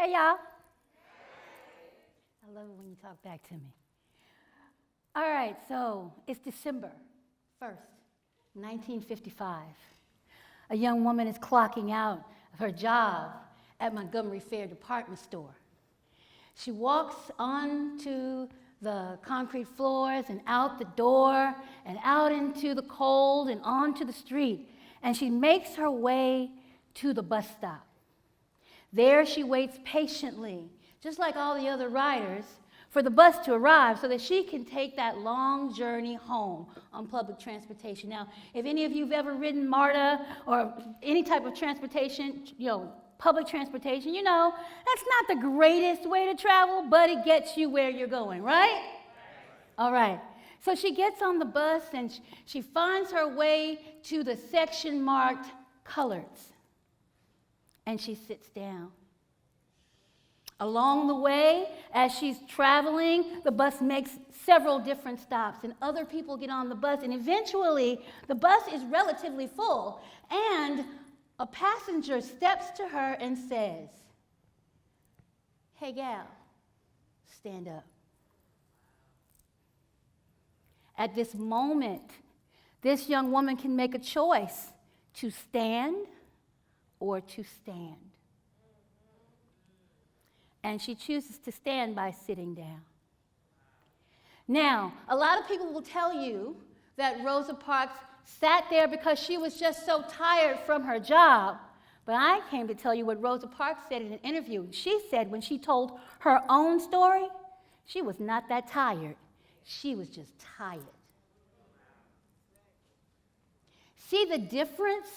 Hey, y'all. I love it when you talk back to me. All right, so it's December 1st, 1955. A young woman is clocking out of her job at Montgomery Fair department store. She walks onto the concrete floors and out the door and out into the cold and onto the street, and she makes her way to the bus stop. There she waits patiently, just like all the other riders, for the bus to arrive so that she can take that long journey home on public transportation. Now, if any of you have ever ridden MARTA or any type of transportation, public transportation, that's not the greatest way to travel, but it gets you where you're going, right? All right. So she gets on the bus and she finds her way to the section marked coloreds. And she sits down. Along the way, as she's traveling, the bus makes several different stops, and other people get on the bus, and eventually the bus is relatively full, and a passenger steps to her and says, "Hey, gal, stand up." At this moment, this young woman can make a choice to stand or to stand. And she chooses to stand by sitting down. Now, a lot of people will tell you that Rosa Parks sat there because she was just so tired from her job. But I came to tell you what Rosa Parks said in an interview. She said when she told her own story, she was not that tired. She was just tired. See the difference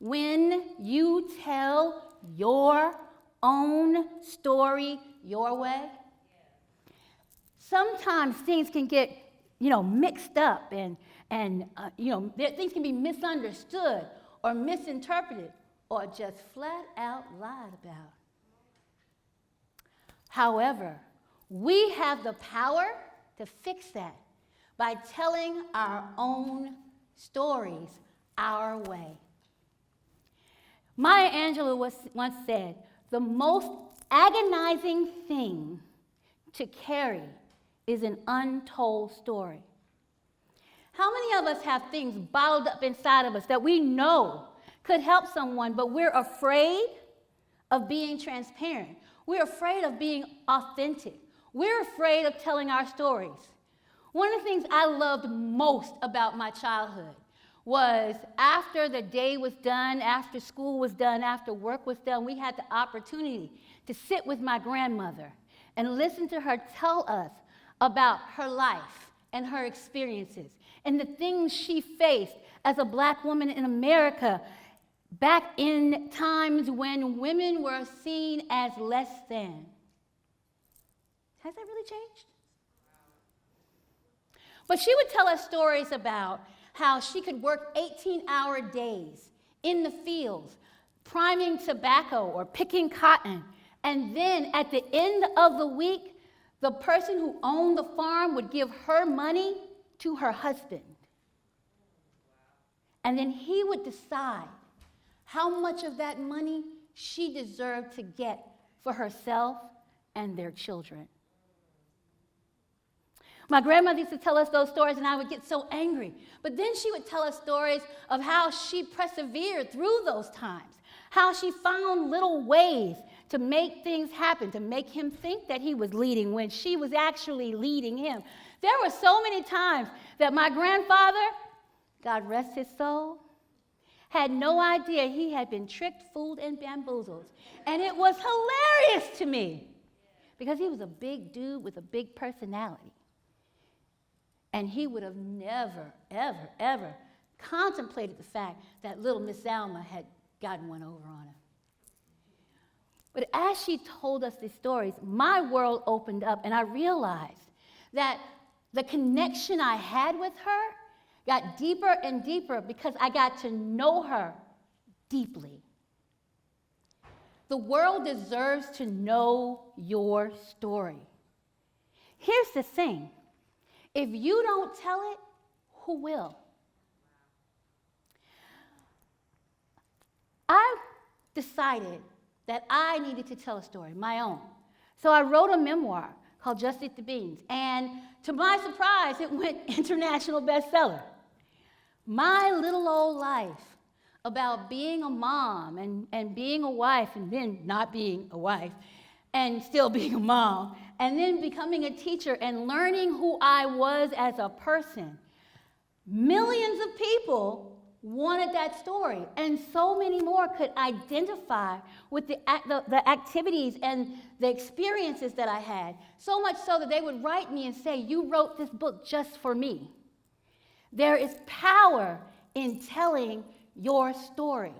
when you tell your own story your way? Sometimes things can get, mixed up and things can be misunderstood or misinterpreted or just flat out lied about. However, we have the power to fix that by telling our own stories our way. Maya Angelou once said, "The most agonizing thing to carry is an untold story." How many of us have things bottled up inside of us that we know could help someone, but we're afraid of being transparent? We're afraid of being authentic. We're afraid of telling our stories. One of the things I loved most about my childhood was after the day was done, after school was done, after work was done, we had the opportunity to sit with my grandmother and listen to her tell us about her life and her experiences and the things she faced as a black woman in America back in times when women were seen as less than. Has that really changed? But she would tell us stories about how she could work 18-hour days in the fields, priming tobacco or picking cotton. And then at the end of the week, the person who owned the farm would give her money to her husband. And then he would decide how much of that money she deserved to get for herself and their children. My grandmother used to tell us those stories, and I would get so angry. But then she would tell us stories of how she persevered through those times, how she found little ways to make things happen, to make him think that he was leading when she was actually leading him. There were so many times that my grandfather, God rest his soul, had no idea he had been tricked, fooled, and bamboozled. And it was hilarious to me because he was a big dude with a big personality. And he would have never, ever, ever contemplated the fact that little Miss Alma had gotten one over on him. But as she told us these stories, my world opened up, and I realized that the connection I had with her got deeper and deeper because I got to know her deeply. The world deserves to know your story. Here's the thing. If you don't tell it, who will? I decided that I needed to tell a story, my own. So I wrote a memoir called Just Eat the Beans, and to my surprise, it went international bestseller. My little old life about being a mom and being a wife and then not being a wife and still being a mom and then becoming a teacher and learning who I was as a person. Millions of people wanted that story, and so many more could identify with the activities and the experiences that I had, so much so that they would write me and say, "You wrote this book just for me." There is power in telling your story.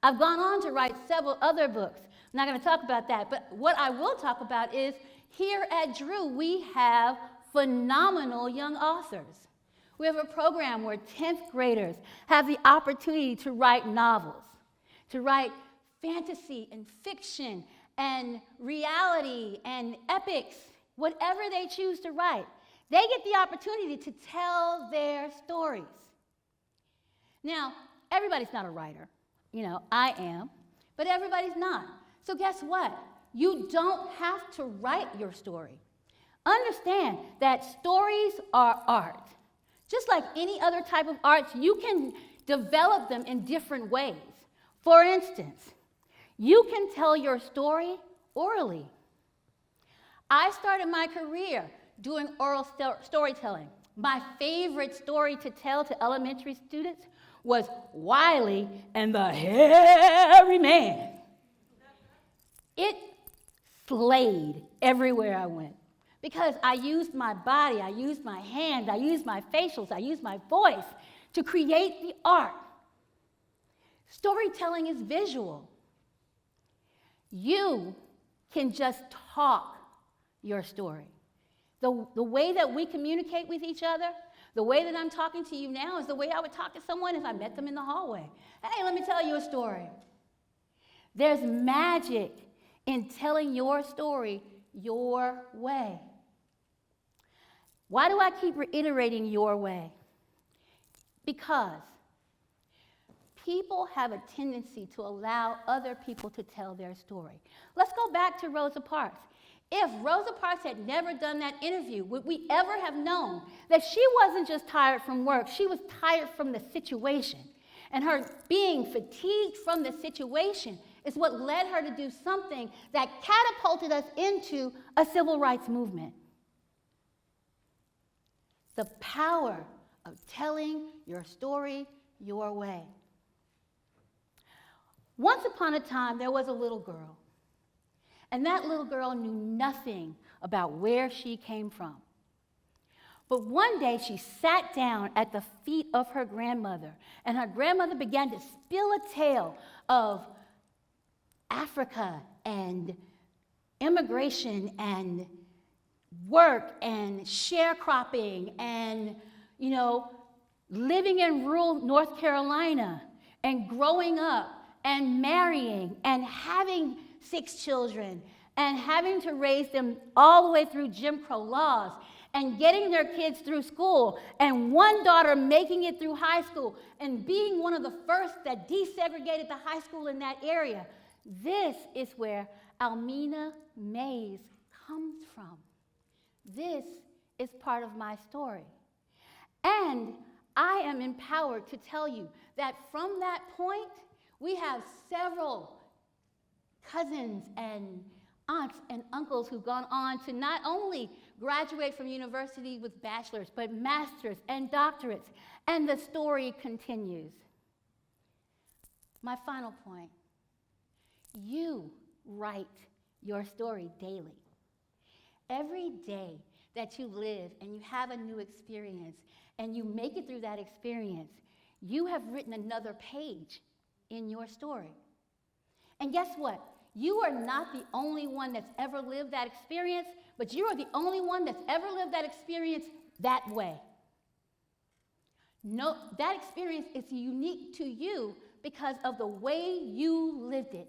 I've gone on to write several other books. I'm not going to talk about that, but what I will talk about is here at Drew, we have phenomenal young authors. We have a program where 10th graders have the opportunity to write novels, to write fantasy and fiction and reality and epics, whatever they choose to write. They get the opportunity to tell their stories. Now, everybody's not a writer. I am, but everybody's not. So guess what? You don't have to write your story. Understand that stories are art. Just like any other type of arts, you can develop them in different ways. For instance, you can tell your story orally. I started my career doing oral storytelling. My favorite story to tell to elementary students was Wiley and the Hairy Man. It slayed everywhere I went because I used my body, I used my hands, I used my facials, I used my voice to create the art. Storytelling is visual. You can just talk your story. The way that we communicate with each other, the way that I'm talking to you now is the way I would talk to someone if I met them in the hallway. Hey, let me tell you a story. There's magic in telling your story your way. Why do I keep reiterating your way? Because people have a tendency to allow other people to tell their story. Let's go back to Rosa Parks. If Rosa Parks had never done that interview, would we ever have known that she wasn't just tired from work, she was tired from the situation. And her being fatigued from the situation is what led her to do something that catapulted us into a civil rights movement. The power of telling your story your way. Once upon a time, there was a little girl. And that little girl knew nothing about where she came from. But one day she sat down at the feet of her grandmother, and her grandmother began to spill a tale of Africa and immigration and work and sharecropping and, living in rural North Carolina and growing up and marrying and having 6 children and having to raise them all the way through Jim Crow laws and getting their kids through school, and one daughter making it through high school and being one of the first that desegregated the high school in that area. This is where Almena Mays comes from. This is part of my story. And I am empowered to tell you that from that point, we have several cousins and aunts and uncles who've gone on to not only graduate from university with bachelors, but masters and doctorates, and the story continues. My final point, you write your story daily. Every day that you live and you have a new experience and you make it through that experience, you have written another page in your story. And guess what? You are not the only one that's ever lived that experience, but you are the only one that's ever lived that experience that way. No, that experience is unique to you because of the way you lived it.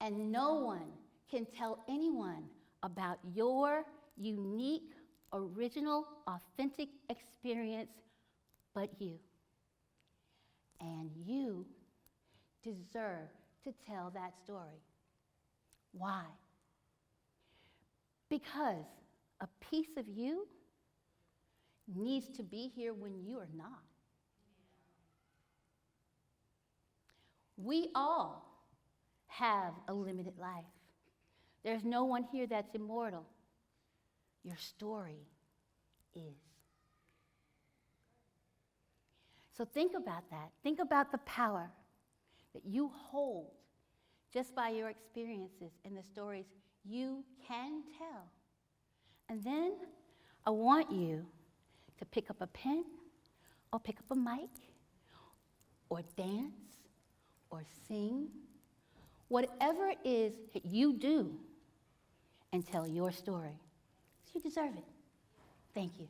And no one can tell anyone about your unique, original, authentic experience but you. And you deserve to tell that story. Why? Because a piece of you needs to be here when you are not. We all have a limited life. There's no one here that's immortal. Your story is. So think about that. Think about the power that you hold just by your experiences and the stories you can tell. And then I want you to pick up a pen or pick up a mic or dance or sing, whatever it is that you do, and tell your story. You deserve it. Thank you.